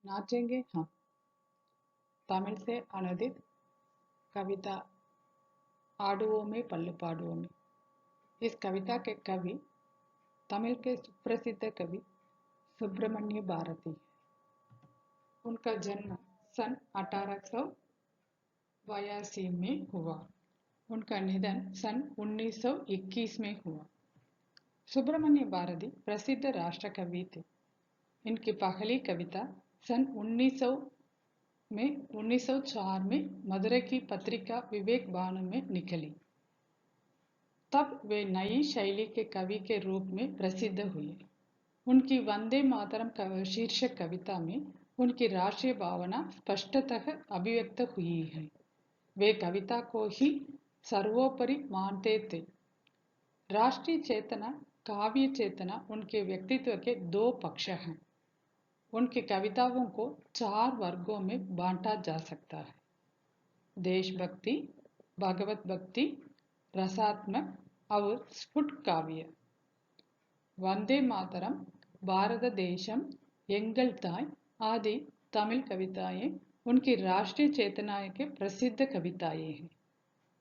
नाचेंगे हम तमिल से अनुदित कविता आडुओं में पल्लू पाडुओं में। इस कविता के कवि तमिल के सुप्रसिद्ध कवि सुब्रमण्य भारती है। उनका जन्म सन 1882 में हुआ। उनका निधन सन 1921 में हुआ। सुब्रमण्य भारती प्रसिद्ध राष्ट्र कवि थे। इनकी पहली कविता सन 1904 में मदुरै की पत्रिका विवेक भानु में निकली। तब वे नई शैली के कवि के रूप में प्रसिद्ध हुए। उनकी वंदे मातरम शीर्षक कविता में उनकी राष्ट्रीय भावना स्पष्टतः अभिव्यक्त हुई है। वे कविता को ही सर्वोपरि मानते थे। राष्ट्रीय चेतना, काव्य चेतना उनके व्यक्तित्व के दो पक्ष हैं। उनकी कविताओं को 4 वर्गों में बांटा जा सकता है: देशभक्ति, भगवत भक्ति, रसात्मक और स्फुट काव्य। वंदे मातरम, भारत देशम, एंगल ताय आदि तमिल कविताएं उनकी राष्ट्रीय चेतना के प्रसिद्ध कविताएं हैं।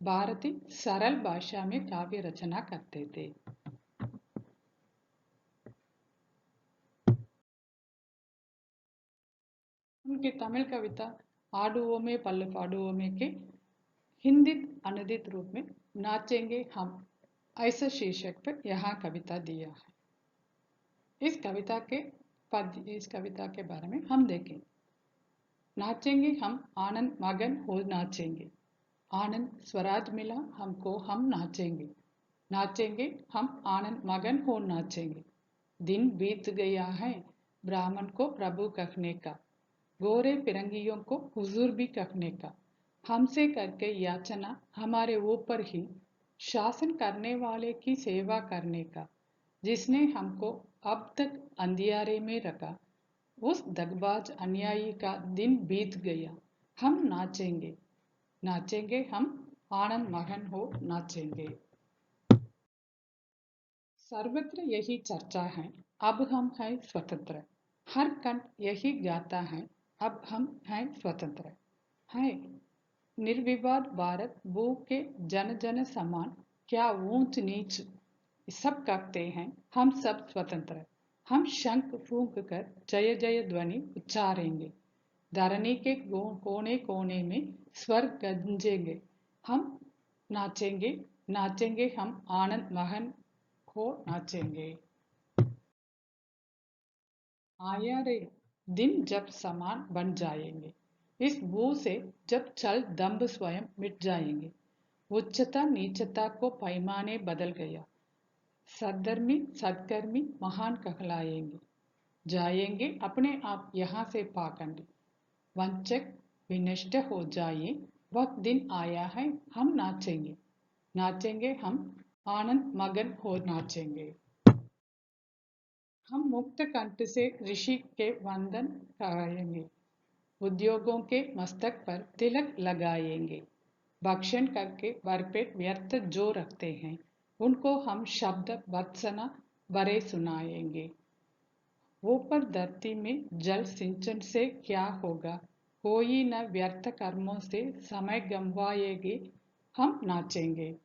भारती सरल भाषा में काव्य रचना करते थे। उनकी तमिल कविता आडुओं में पल्लू पाडुओं में के हिंदी अनुदित रूप में नाचेंगे हम ऐसा शीर्षक पर यहाँ कविता दिया है। इस कविता के बारे में हम देखें। नाचेंगे हम आनंद मगन हो नाचेंगे, आनंद स्वराज मिला हमको हम नाचेंगे, नाचेंगे हम आनंद मगन हो नाचेंगे। दिन बीत गया है ब्राह्मण को प्रभु कहने का, गोरे फिरंगियों को हुजूर भी कहने का, हमसे करके याचना हमारे ऊपर ही शासन करने वाले की सेवा करने का, जिसने हमको अब तक अंधियारे में रखा, उस दगबाज अन्यायी का दिन बीत गया। हम नाचेंगे, नाचेंगे हम आनंद मगन हो नाचेंगे। सर्वत्र यही चर्चा है, अब हम हैं स्वतंत्र। हर कंठ यही गाता है, अब हम हैं स्वतंत्र। है निर्विवाद भारत भू के जन जन समान, क्या ऊंच नीच सब कहते हैं, हम सब स्वतंत्र। हम शंख फूंक कर जय जय ध्वनि उच्चारेंगे, धरनी के कोने कोने में स्वर गंजेंगे। हम नाचेंगे, नाचेंगे हम आनंद मगन हो नाचेंगे। आया रे दिन जब समान बन जाएंगे, इस भू से जब चल दम्भ स्वयं मिट जाएंगे। उच्चता नीचता को पैमाने बदल गया, सद्धर्मी सत्कर्मी महान कहलाएंगे। जाएंगे अपने आप यहाँ से पाखंडी, वंचक विनष्ट हो जाए। वक्त दिन आया है हम नाचेंगे, नाचेंगे हम आनंद मगन हो नाचेंगे। हम मुक्त कंठ से ऋषि के वंदन गाएंगे, उद्योगों के मस्तक पर तिलक लगाएंगे। भक्षण करके भरपेट व्यर्थ जो रखते हैं, उनको हम शब्द वत्सना भरे सुनाएंगे। ऊपर धरती में जल सिंचन से क्या होगा, कोई न व्यर्थ कर्मों से समय गंवाएंगे। हम नाचेंगे,